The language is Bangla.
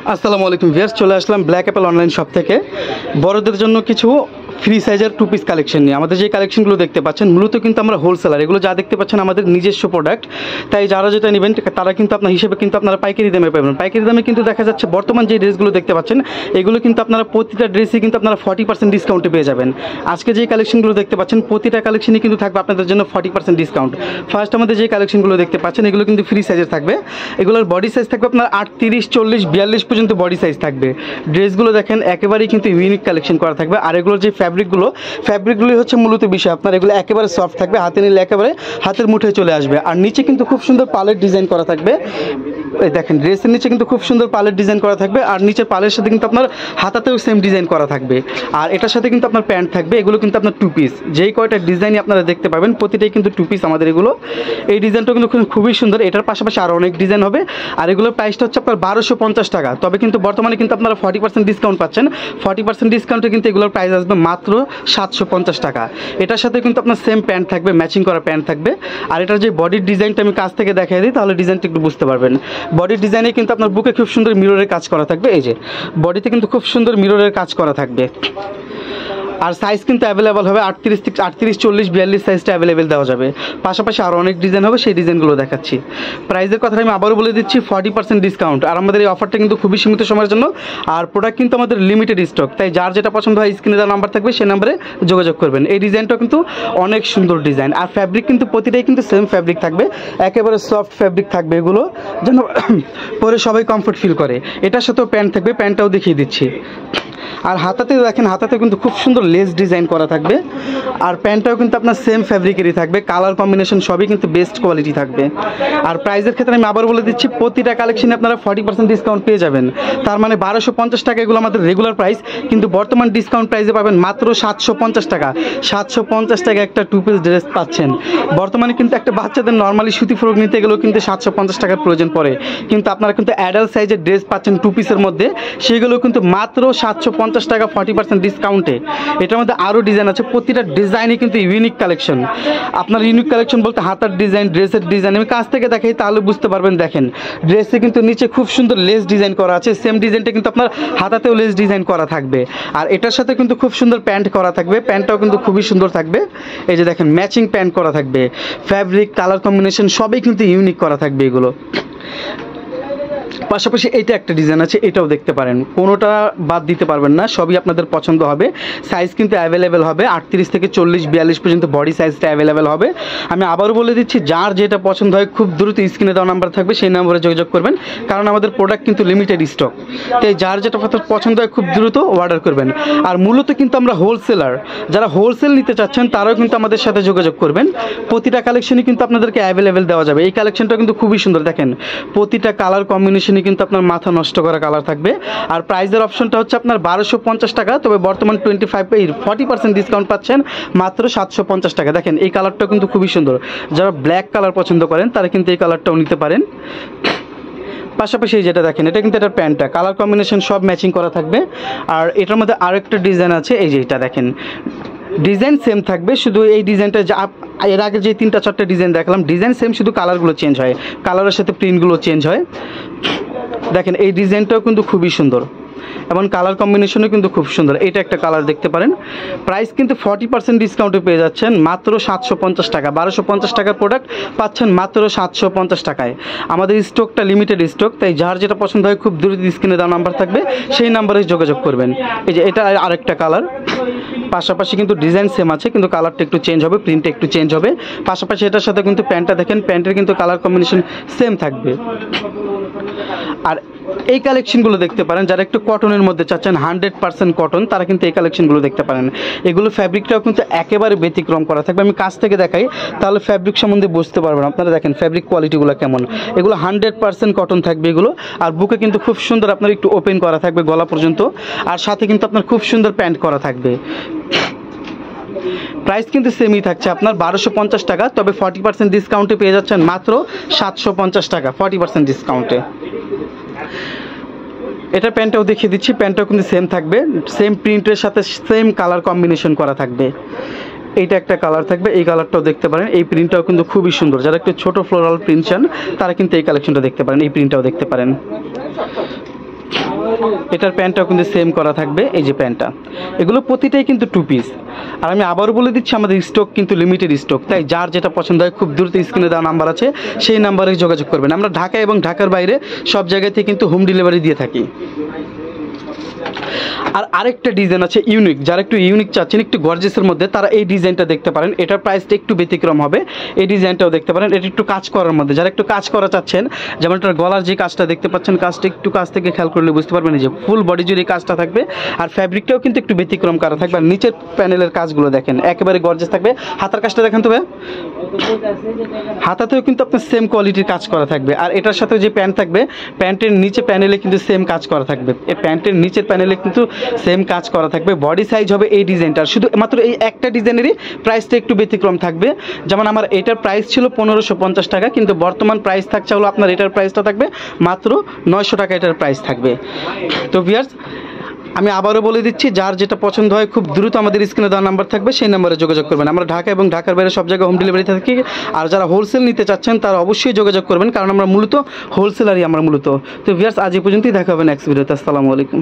আসসালামু আলাইকুম ভিউয়ার্স, চলে আসলাম ব্ল্যাক অ্যাপেল অনলাইন শপ থেকে বড়দের জন্য কিছু ফ্রি সাইজের টু পিস কালেকশন নিয়ে। আমাদের যে কালেকশনগুলো দেখতে পাচ্ছেন মূলত কিন্তু আমরা হোলসেলার, এগুলো যা দেখতে পাচ্ছেন আমাদের নিজস্ব প্রোডাক্ট। তাই যারা যেটা নেবেন তারা কিন্তু আপনার হিসেবে কিন্তু আপনারা পাইকারি দামে পাবেন। পাইকারি দামে কিন্তু দেখা যাচ্ছে বর্তমান যে ড্রেসগুলো দেখতে পাচ্ছেন এগুলো কিন্তু আপনারা প্রতিটা ড্রেসে কিন্তু আপনারা 40% ডিসকাউন্টে পেয়ে যাবেন। আজকে যে কালেকশনগুলো দেখতে পাচ্ছেন প্রতিটা কালেকশনই কিন্তু থাকবে আপনাদের জন্য 40% ডিসকাউন্ট। ফার্স্ট আমাদের যে কালেকশনগুলো দেখতে পাচ্ছেন এগুলো কিন্তু ফ্রি সাইজের থাকবে। এগুলোর বডি সাইজ থাকবে আপনার 38, 40, 42 পর্যন্ত বডি সাইজ থাকবে। ড্রেসগুলো দেখেন একেবারেই কিন্তু ইউনিক কালেকশন করা থাকবে। আর এগুলোর যে ফ্যাব্রিকগুলি হচ্ছে মূলত বিষয় আপনার, এগুলো একেবারে সফট থাকবে, হাতে নিলে একেবারে হাতের মুঠে চলে আসবে। আর নিচে কিন্তু খুব সুন্দর পালের ডিজাইন করা থাকবে। এই দেখেন ড্রেসের নিচে কিন্তু খুব সুন্দর পালের ডিজাইন করা থাকবে। আর নিচের পালের সাথে কিন্তু আপনার হাতাতেও সেম ডিজাইন করা থাকবে। আর এটার সাথে কিন্তু আপনার প্যান্ট থাকবে। এগুলো কিন্তু আপনার টু পিস, যেই কয়টা ডিজাইনই আপনারা দেখতে পাবেন প্রতিটাই কিন্তু টু পিস আমাদের এগুলো। এই ডিজাইনটা কিন্তু খুবই সুন্দর। এটার পাশাপাশি আরও অনেক ডিজাইন হবে। আর এগুলোর প্রাইসটা হচ্ছে আপনার 1250 টাকা। তবে কিন্তু বর্তমানে কিন্তু আপনারা 40% ডিসকাউন্ট পাচ্ছেন। 40% ডিসকাউন্টে কিন্তু এগুলোর প্রাইস আসবে মাত্র 750 টাকা। এটার সাথে কিন্তু আপনার সেম প্যান্ট থাকবে, ম্যাচিং করা প্যান্ট থাকবে। আর এটার যে বডির ডিজাইনটা আমি কাছ থেকে দেখিয়ে দিই তাহলে ডিজাইনটা একটু বুঝতে পারবেন। বডির ডিজাইনে কিন্তু আপনার বুকে খুব সুন্দর মিররের কাজ করা থাকবে। এই যে বডিতে কিন্তু খুব সুন্দর মিররের কাজ করা থাকবে। আর সাইজ কিন্তু অ্যাভেলেবল হবে 38, 40, 42 সাইজটা অ্যাভেলেবেল দেওয়া যাবে। পাশাপাশি আরও অনেক ডিজাইন হবে, সেই ডিজাইনগুলো দেখাচ্ছি। প্রাইসের কথা আমি আবারও বলে দিচ্ছি 40% ডিসকাউন্ট। আর আমাদের এই অফারটা কিন্তু খুবই সীমিত সময়ের জন্য। আর প্রোডাক্ট কিন্তু আমাদের লিমিটেড স্টক। তাই যার যেটা পছন্দ হয় স্ক্রিনে দেওয়া নাম্বার থাকবে সেই নাম্বারে যোগাযোগ করবেন। এই ডিজাইনটা কিন্তু অনেক সুন্দর ডিজাইন। আর ফ্যাব্রিক কিন্তু প্রতিটাই কিন্তু সেম ফ্যাব্রিক থাকবে, একেবারে সফট ফ্যাব্রিক থাকবে এগুলো, যেন পরে সবাই কমফোর্ট ফিল করে। এটার সাথেও প্যান্ট থাকবে, প্যান্টটাও দেখিয়ে দিচ্ছি। আর হাতাতে দেখেন, হাতাতে কিন্তু খুব সুন্দর লেস ডিজাইন করা থাকবে। আর প্যান্টটাও কিন্তু আপনার সেম ফ্যাব্রিকেরই থাকবে, কালার কম্বিনেশন সবই কিন্তু বেস্ট কোয়ালিটি থাকবে। আর প্রাইসের ক্ষেত্রে আমি আবার বলে দিচ্ছি প্রতিটা কালেকশনে আপনারা 40% ডিসকাউন্ট পেয়ে যাবেন। তার মানে 1250 টাকা এগুলো আমাদের রেগুলার প্রাইস, কিন্তু বর্তমান ডিসকাউন্ট প্রাইসে পাবেন মাত্র 750 টাকা। 750 টাকা একটা টু পিস ড্রেস পাচ্ছেন। বর্তমানে কিন্তু একটা বাচ্চাদের নর্মালি সুতি ফ্রক নিতে গেলেও কিন্তু 750 টাকার প্রয়োজন পড়ে, কিন্তু আপনারা কিন্তু অ্যাডাল্ট সাইজের ড্রেস পাচ্ছেন টু পিসের মধ্যে, সেগুলো কিন্তু মাত্র 750 টাকা 40% ডিসকাউন্টে। এটার মধ্যে আরও ডিজাইন আছে, প্রতিটা ডিজাইনই কিন্তু ইউনিক কালেকশন। আপনার ইউনিক কালেকশন বলতে হাতার ডিজাইন, ড্রেসের ডিজাইন আমি কাছ থেকে দেখাই তাহলে বুঝতে পারবেন। দেখেন ড্রেসে কিন্তু নিচে খুব সুন্দর লেস ডিজাইন করা আছে, সেম ডিজাইনটা কিন্তু আপনার হাতাতেও লেস ডিজাইন করা থাকবে। আর এটার সাথে কিন্তু খুব সুন্দর প্যান্ট করা থাকবে, প্যান্টটাও কিন্তু খুবই সুন্দর থাকবে। এই যে দেখেন ম্যাচিং প্যান্ট করা থাকবে, ফ্যাব্রিক কালার কম্বিনেশন সবই কিন্তু ইউনিক করা থাকবে এগুলো। পাশাপাশি এইটা একটা ডিজাইন আছে, এটাও দেখতে পারেন, কোনোটা বাদ দিতে পারবেন না, সবই আপনাদের পছন্দ হবে। সাইজ কিন্তু অ্যাভেলেবেল হবে 38 থেকে 40, 42 পর্যন্ত বডি সাইজটা অ্যাভেলেবেল হবে। আমি আবারও বলে দিচ্ছি যার যেটা পছন্দ হয় খুব দ্রুত স্ক্রিনে দেওয়া নাম্বার থাকবে সেই নাম্বারে যোগাযোগ করবেন, কারণ আমাদের প্রোডাক্ট কিন্তু লিমিটেড স্টক। তাই যার যেটা পছন্দ হয় খুব দ্রুত অর্ডার করবেন। আর মূলত কিন্তু আমরা হোলসেলার, যারা হোলসেল নিতে চাচ্ছেন তারাও কিন্তু আমাদের সাথে যোগাযোগ করবেন। প্রতিটা কালেকশনই কিন্তু আপনাদেরকে অ্যাভেলেবেল দেওয়া যাবে। এই কালেকশনটা কিন্তু খুবই সুন্দর, দেখেন প্রতিটা কালার কম্বিনেশন কিন্তু আপনার মাথা নষ্ট করা কালার থাকবে। আর প্রাইসের অপশনটা হচ্ছে আপনার 1250 টাকা, তবে বর্তমান 40% ডিসকাউন্ট পাচ্ছেন মাত্র 750 টাকা। দেখেন এই কালারটা কিন্তু খুবই সুন্দর, যারা ব্ল্যাক কালার পছন্দ করেন তারা কিন্তু এই কালারটাও নিতে পারেন। পাশাপাশি যেটা দেখেন এটা কিন্তু এটার প্যান্টটা কালার কম্বিনেশন সব ম্যাচিং করা থাকবে। আর এটার মধ্যে আরেকটা ডিজাইন আছে, এই যে এটা দেখেন ডিজাইন সেম থাকবে, শুধু এই ডিজাইনটা যা এর আগে যে 3-4টা ডিজাইন দেখলাম ডিজাইন সেম, শুধু কালারগুলো চেঞ্জ হয়, কালারের সাথে প্রিন্টগুলো চেঞ্জ হয়। দেখেন এই ডিজাইনটাও কিন্তু খুবই সুন্দর এবং কালার কম্বিনেশনও কিন্তু খুব সুন্দর। এটা একটা কালার দেখতে পারেন। প্রাইস কিন্তু 40% ডিসকাউন্টে পেয়ে যাচ্ছেন মাত্র 750 টাকা। 1250 টাকার প্রোডাক্ট পাচ্ছেন মাত্র 750 টাকায়। আমাদের স্টকটা লিমিটেড স্টক, তাই যার যেটা পছন্দ হয় খুব দ্রুত স্ক্রিনে দেওয়া নাম্বার থাকবে সেই নাম্বারে যোগাযোগ করবেন। এই যে এটা আরেকটা কালার, পাশাপাশি কিন্তু ডিজাইন সেম আছে কিন্তু কালারটা একটু চেঞ্জ হবে, প্রিন্টটা একটু চেঞ্জ হবে। পাশাপাশি এটার সাথে কিন্তু প্যান্টটা দেখেন, প্যান্টের কিন্তু কালার কম্বিনেশন সেম থাকবে। আর এই কালেকশনগুলো দেখতে পারেন যারা একটু কটনের মধ্যে চাচ্ছেন, 100% কটন, তারা কিন্তু এই কালেকশনগুলো দেখতে পারেন। এগুলো ফ্যাব্রিকটাও কিন্তু একেবারে ব্যতিক্রম করা থাকবে। আমি কাছ থেকে দেখাই তাহলে ফ্যাব্রিক সম্বন্ধে বুঝতে পারবেন আপনারা। দেখেন ফ্যাব্রিক কোয়ালিটিগুলো কেমন, এগুলো 100% কটন থাকবে এগুলো। আর বুকে কিন্তু খুব সুন্দর আপনার একটু ওপেন করা থাকবে গলা পর্যন্ত, আর সাথে কিন্তু আপনার খুব সুন্দর প্যান্ট করা থাকবে। প্রাইস কিন্তু সেমই থাকছে আপনার 1250 টাকা, তবে 40% ডিসকাউন্টে পেয়ে যাচ্ছেন মাত্র 750 টাকা 40% ডিসকাউন্টে। এটা প্যান্টটাও দেখিয়ে দিচ্ছি, প্যান্টটাও কিন্তু সেম থাকবে, সেম প্রিন্টের সাথে সেম কালার কম্বিনেশন করা থাকবে। এইটা একটা কালার থাকবে, এই কালারটাও দেখতে পারেন। এই প্রিন্টটাও কিন্তু খুবই সুন্দর, যারা একটু ছোট ফ্লোরাল প্রিন্ট চান তারা কিন্তু এই কালেকশনটা দেখতে পারেন, এই প্রিন্টটাও দেখতে পারেন। এটার প্যান্টটাও কিন্তু সেম করা থাকবে, এই যে প্যান্টটা, এগুলো প্রতিটাই কিন্তু 2 পিস। আর আমি আবারও বলে দিচ্ছি আমাদের স্টক কিন্তু লিমিটেড স্টক, তাই যার যেটা পছন্দ হয় খুব দ্রুত স্ক্রিনে দেওয়া নাম্বার আছে সেই নাম্বারে যোগাযোগ করবেন। আমরা ঢাকা এবং ঢাকার বাইরে সব জায়গাতেই কিন্তু হোম ডেলিভারি দিয়ে থাকি। আর আরেকটা ডিজাইন আছে ইউনিক, যারা একটু ইউনিক চাচ্ছেন একটু গর্জিয়াসের মধ্যে, তারা এই ডিজাইনটা দেখতে পারেন। এটার প্রাইসটা একটু ব্যতিক্রম হবে, এই ডিজাইনটাও দেখতে পারেন। এটা একটু কাজ করার মধ্যে, যারা একটু কাজ করা চাচ্ছেন, যেমন এটার গলার যে কাজটা দেখতে পাচ্ছেন, কাজটা একটু কাছ থেকে খেয়াল করলে বুঝতে পারবেন যে ফুল বডি জুড়ে কাজটা থাকবে। আর ফ্যাব্রিকটাও কিন্তু একটু ব্যতিক্রম করা থাকবে। আর নিচের প্যানেলের কাজগুলো দেখেন একেবারে গর্জিয়াস থাকবে। হাতার কাজটা দেখেন তবে, হাতাতেও কিন্তু আপনার সেম কোয়ালিটির কাজ করা থাকবে। আর এটার সাথে যে প্যান্ট থাকবে, প্যান্টের নিচে প্যানেলে কিন্তু সেম কাজ করা থাকবে, এই প্যান্টের নিচের প্যানেলে কিন্তু সেম কাজ করা থাকবে। বডি সাইজ হবে এই ডিজাইনটার, শুধু মাত্র এই একটা ডিজাইনেরই প্রাইসটা একটু ব্যতিক্রম থাকবে। যেমন আমার এটার প্রাইস ছিল 1550 টাকা, কিন্তু বর্তমান প্রাইস থাকছে হলো আপনার এটার প্রাইসটা থাকবে মাত্র 900 টাকা এটার প্রাইস থাকবে। তো ভিউয়ার্স, আমি আবারও বলে দিচ্ছি, যার যেটা পছন্দ হয় খুব দ্রুত আমাদের স্ক্রিনে দেওয়া নাম্বার থাকবে সেই নাম্বারে যোগাযোগ করবেন। আমরা ঢাকা এবং ঢাকার বাইরে সব জায়গায় হোম ডেলিভারি থাকি। আর যারা হোলসেল নিতে চাচ্ছেন তারা অবশ্যই যোগাযোগ করবেন, কারণ আমরা মূলত হোলসেলারই আমরা মূলত। তো ভিউয়ার্স, আজ এই পর্যন্তই, দেখা হবে নেক্সট ভিডিওতে। আসসালামু আলাইকুম।